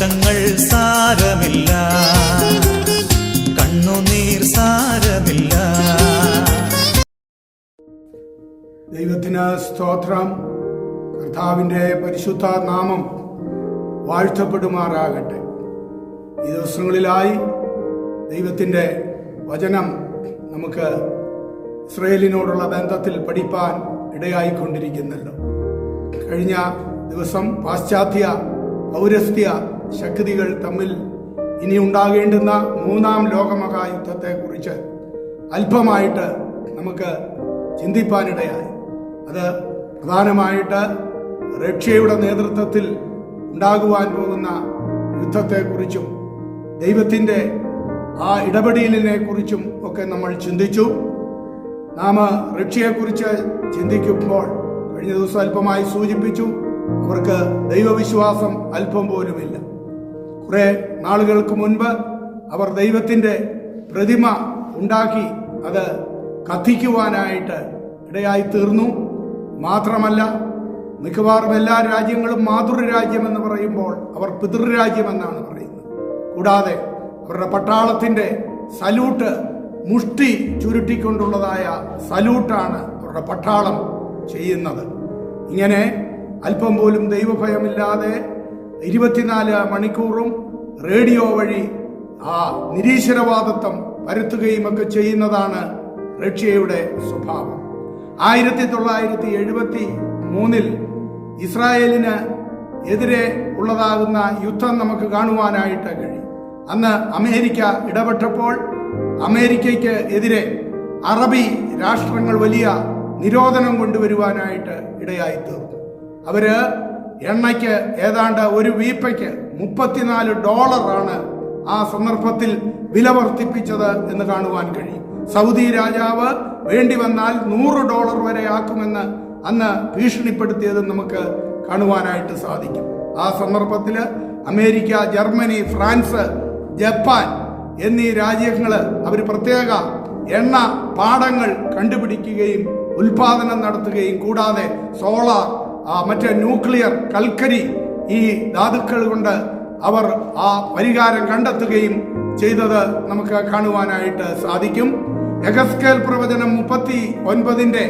കഷ്ടങ്ങൾ സാരമില്ല, കണ്ണുനീർ സാരമില്ല. ദൈവത്തിന് സ്തോത്രം. കർത്താവിൻ്റെ പരിശുദ്ധ നാമം വാഴ്ത്തപ്പെടുമാറാകട്ടെ. ഈ ദിവസങ്ങളിലായി ദൈവത്തിൻ്റെ വചനം നമുക്ക് ഇസ്രായേലിനോടുള്ള ബന്ധത്തിൽ പഠിപ്പാൻ ഇടയായിക്കൊണ്ടിരിക്കുന്നല്ലോ. കഴിഞ്ഞ ദിവസം പാശ്ചാത്യ പൗരസ്ത്യ ശക്തികൾ തമ്മിൽ ഇനി ഉണ്ടാകേണ്ടുന്ന മൂന്നാം ലോകമഹായുദ്ധത്തെക്കുറിച്ച് അല്പമായിട്ട് നമുക്ക് ചിന്തിപ്പാനിടയായി. അത് പ്രധാനമായിട്ട് റഷ്യയുടെ നേതൃത്വത്തിൽ ഉണ്ടാകുവാൻ പോകുന്ന യുദ്ധത്തെക്കുറിച്ചും ദൈവത്തിൻ്റെ ആ ഇടപെടലിനെ കുറിച്ചും ഒക്കെ നമ്മൾ ചിന്തിച്ചു. നാം റഷ്യയെക്കുറിച്ച് ചിന്തിക്കുമ്പോൾ കഴിഞ്ഞ ദിവസം അല്പമായി സൂചിപ്പിച്ചു, അവർക്ക് ദൈവവിശ്വാസം അല്പം പോലുമില്ല. കുറെ നാളുകൾക്ക് മുൻപ് അവർ ദൈവത്തിൻ്റെ പ്രതിമ ഉണ്ടാക്കി അത് കത്തിക്കുവാനായിട്ട് ഇടയായി തീർന്നു. മാത്രമല്ല, മിക്കവാറും എല്ലാ രാജ്യങ്ങളും മാതൃരാജ്യമെന്ന് പറയുമ്പോൾ അവർ പിതൃരാജ്യമെന്നാണ് പറയുന്നത്. കൂടാതെ അവരുടെ പട്ടാളത്തിൻ്റെ സല്യൂട്ട് മുഷ്ടി ചുരുട്ടിക്കൊണ്ടുള്ളതായ സല്യൂട്ടാണ് അവരുടെ പട്ടാളം ചെയ്യുന്നത്. ഇങ്ങനെ അല്പം പോലും ദൈവഭയമില്ലാതെ 24 മണിക്കൂറും റേഡിയോ വഴി ആ നിരീശ്വരവാദത്വം പരത്തുകയും ഒക്കെ ചെയ്യുന്നതാണ് റഷ്യയുടെ സ്വഭാവം. 1973 ഇസ്രായേലിന് എതിരെ ഉള്ളതാകുന്ന യുദ്ധം നമുക്ക് കാണുവാനായിട്ട് കഴിയും. അന്ന് അമേരിക്ക ഇടപെട്ടപ്പോൾ അമേരിക്കയ്ക്ക് എതിരെ അറബി രാഷ്ട്രങ്ങൾ വലിയ നിരോധനം കൊണ്ടുവരുവാനായിട്ട് ഇടയായി തീർന്നു. അവര് എണ്ണയ്ക്ക് ഏതാണ്ട് ഒരു വീപ്പയ്ക്ക് $34 ആ സന്ദർഭത്തിൽ വില വർദ്ധിപ്പിച്ചത് എന്ന് കാണുവാൻ കഴിയും. സൗദി രാജാവ് വേണ്ടി വന്നാൽ $100 വരെ ആക്കുമെന്ന് അന്ന് ഭീഷണിപ്പെടുത്തിയത് നമുക്ക് കാണുവാനായിട്ട് സാധിക്കും. ആ സന്ദർഭത്തിൽ അമേരിക്ക, ജർമ്മനി, ഫ്രാൻസ്, ജപ്പാൻ എന്നീ രാജ്യങ്ങൾ അവർ പ്രത്യേക എണ്ണ പാടങ്ങൾ കണ്ടുപിടിക്കുകയും ഉൽപാദനം നടത്തുകയും കൂടാതെ സോളാർ, മറ്റേ ന്യൂക്ലിയർ, കൽക്കരി ഈ ധാതുക്കൾ കൊണ്ട് അവർ ആ പരിഹാരം കണ്ടെത്തുകയും ചെയ്തത് നമുക്ക് കാണുവാനായിട്ട് സാധിക്കും. യെഹെസ്കേൽ പ്രവചനം 39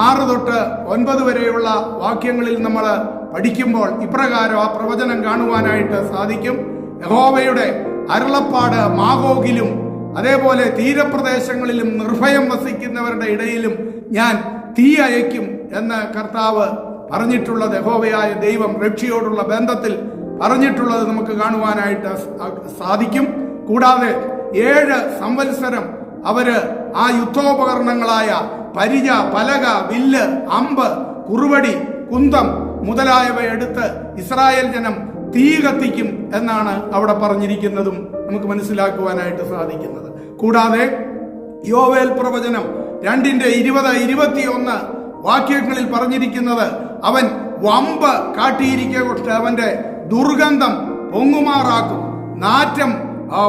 6 തൊട്ട് 9 വരെയുള്ള വാക്യങ്ങളിൽ നമ്മൾ പഠിക്കുമ്പോൾ ഇപ്രകാരം ആ പ്രവചനം കാണുവാനായിട്ട് സാധിക്കും. യഹോവയുടെ അരുളപ്പാട് മാഗോഗിലും അതേപോലെ തീരപ്രദേശങ്ങളിലും നിർഭയം വസിക്കുന്നവരുടെ ഇടയിലും ഞാൻ തീ അയക്കും എന്ന് കർത്താവ് പറഞ്ഞിട്ടുള്ളത്, യഹോവയായ ദൈവം റഷ്യയോടുള്ള ബന്ധത്തിൽ പറഞ്ഞിട്ടുള്ളത് നമുക്ക് കാണുവാനായിട്ട് സാധിക്കും. കൂടാതെ 7 സംവത്സരം അവര് ആ യുദ്ധോപകരണങ്ങളായ പരിച, പലക, വില്ല്, അമ്പ്, കുറുവടി, കുന്തം മുതലായവ എടുത്ത് ഇസ്രായേൽ ജനം തീ കത്തിക്കും എന്നാണ് അവിടെ പറഞ്ഞിരിക്കുന്നതും നമുക്ക് മനസ്സിലാക്കുവാനായിട്ട് സാധിക്കുന്നത്. കൂടാതെ യോവേൽ പ്രവചനം 2:20-21 വാക്യങ്ങളിൽ പറഞ്ഞിരിക്കുന്നത് അവൻ വമ്പ് കാട്ടിയിരിക്കൊണ്ട് അവന്റെ ദുർഗന്ധം പൊങ്ങുമാറാക്കും, നാറ്റം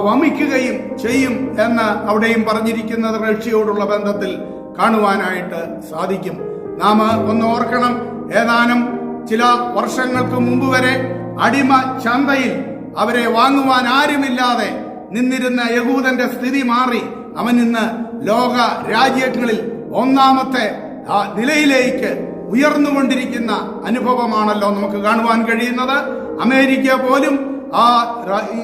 വമിക്കുകയും ചെയ്യും എന്ന് അവിടെയും പറഞ്ഞിരിക്കുന്നത് റഷ്യയോടുള്ള ബന്ധത്തിൽ കാണുവാനായിട്ട് സാധിക്കും. നാം ഒന്ന് ഓർക്കണം, ഏതാനും ചില വർഷങ്ങൾക്ക് മുമ്പ് വരെ അടിമ ചന്തയിൽ അവരെ വാങ്ങുവാൻ ആരുമില്ലാതെ നിന്നിരുന്ന യഹൂദന്റെ സ്ഥിതി മാറി അവൻ ഇന്ന് ലോക രാജ്യങ്ങളിൽ ഒന്നാമത്തെ നിലയിലേക്ക് ഉയർന്നുകൊണ്ടിരിക്കുന്ന അനുഭവമാണല്ലോ നമുക്ക് കാണുവാൻ കഴിയുന്നത്. അമേരിക്ക പോലും ആ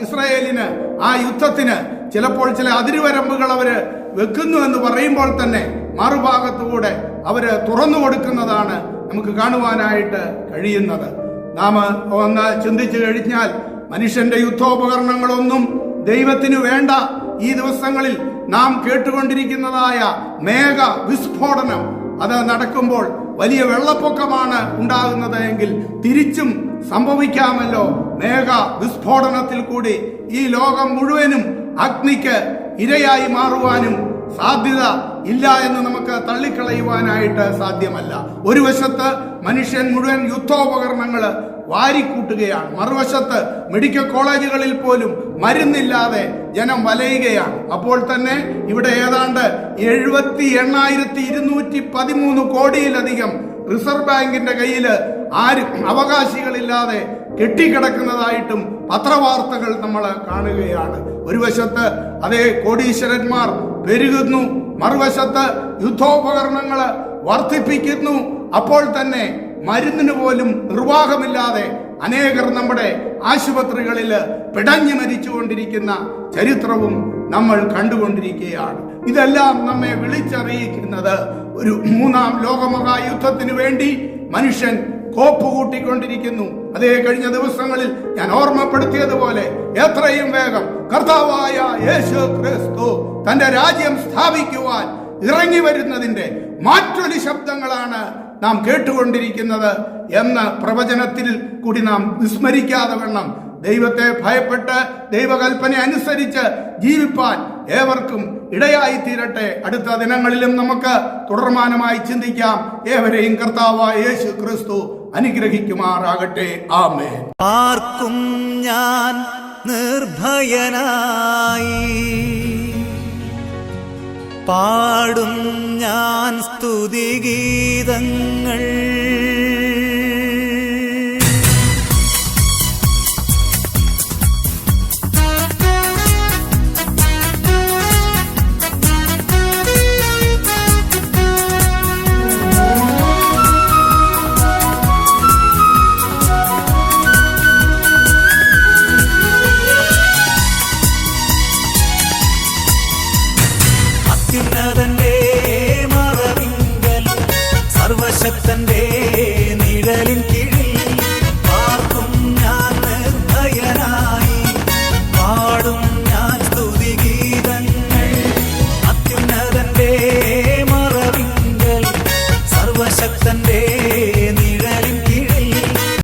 ഇസ്രായേലിന് ആ യുദ്ധത്തിന് ചിലപ്പോൾ ചില അതിരുവരമ്പുകൾ അവര് വെക്കുന്നു എന്ന് പറയുമ്പോൾ തന്നെ മറുഭാഗത്തുകൂടെ അവര് തുറന്നു കൊടുക്കുന്നതാണ് നമുക്ക് കാണുവാനായിട്ട് കഴിയുന്നത്. നാം ഒന്ന് ചിന്തിച്ചു കഴിഞ്ഞാൽ മനുഷ്യന്റെ യുദ്ധോപകരണങ്ങളൊന്നും ദൈവത്തിന് വേണ്ട. ഈ ദിവസങ്ങളിൽ നാം കേട്ടുകൊണ്ടിരിക്കുന്നതായ മേഘ വിസ്ഫോടനം അത് നടക്കുമ്പോൾ വലിയ വെള്ളപ്പൊക്കമാണ് ഉണ്ടാകുന്നത് എങ്കിൽ തിരിച്ചും സംഭവിക്കാമല്ലോ. മേഘ വിസ്ഫോടനത്തിൽ കൂടി ഈ ലോകം മുഴുവനും അഗ്നിക്ക് ഇരയായി മാറുവാനും സാധ്യത ഇല്ല എന്ന് നമുക്ക് തള്ളിക്കളയുവാനായിട്ട് സാധ്യമല്ല. ഒരു വശത്ത് മനുഷ്യൻ മുഴുവൻ യുദ്ധോപകരണങ്ങൾ വാരിക്കൂട്ടുകയാണ്, മറുവശത്ത് മെഡിക്കൽ കോളേജുകളിൽ പോലും മരുന്നില്ലാതെ ജനം വലയുകയാണ്. അപ്പോൾ തന്നെ ഇവിടെ ഏതാണ്ട് 78,213 കോടിയിലധികം റിസർവ് ബാങ്കിന്റെ കയ്യിൽ ആരും അവകാശികളില്ലാതെ കെട്ടിക്കിടക്കുന്നതായിട്ടും പത്രവാർത്തകൾ നമ്മൾ കാണുകയാണ്. ഒരു വശത്ത് അതേ കോടീശ്വരന്മാർ പെരുകുന്നു, മറുവശത്ത് യുദ്ധോപകരണങ്ങൾ വർദ്ധിപ്പിക്കുന്നു. അപ്പോൾ തന്നെ മരുന്നിന് പോലും നിർവാഹമില്ലാതെ അനേകർ നമ്മുടെ ആശുപത്രികളിൽ പിടഞ്ഞു മരിച്ചുകൊണ്ടിരിക്കുന്ന ചരിത്രവും നമ്മൾ കണ്ടുകൊണ്ടിരിക്കുകയാണ്. ഇതെല്ലാം നമ്മെ വിളിച്ചറിയിക്കുന്നത് ഒരു മൂന്നാം ലോകമഹായുദ്ധത്തിന് വേണ്ടി മനുഷ്യൻ കോപ്പ് കൂട്ടിക്കൊണ്ടിരിക്കുന്നു. അതേ കഴിഞ്ഞ ദിവസങ്ങളിൽ ഞാൻ ഓർമ്മപ്പെടുത്തിയതുപോലെ എത്രയും വേഗം കർത്താവായ യേശു ക്രിസ്തു തന്റെ രാജ്യം സ്ഥാപിക്കുവാൻ ഇറങ്ങി വരുന്നതിന്റെ മറ്റൊരു ശബ്ദങ്ങളാണ് നാം കേട്ടുകൊണ്ടിരിക്കുന്നത് എന്ന പ്രവചനത്തിൽ കൂടി നാം വിസ്മരിക്കാതെ വണ്ണം ദൈവത്തെ ഭയപ്പെട്ട് ദൈവകൽപ്പന അനുസരിച്ച് ജീവിപ്പാൻ ഏവർക്കും ഇടയായി തീരട്ടെ. അടുത്ത ദിനങ്ങളിലും നമുക്ക് തുടർമാനമായി ചിന്തിക്കാം. ഏവരെയും കർത്താവായ യേശു ക്രിസ്തു അനുഗ്രഹിക്കുമാറാകട്ടെ. ആമേൻ. ആർക്കും ഞാൻ നിർഭയനായി പാടും ഞാൻ സ്തുതിഗീതങ്ങൾ. അത്യുന്നതന്റെ മറവിങ്കൽ സർവശക്തന്റെ നിഴലിൻ കീഴിൽ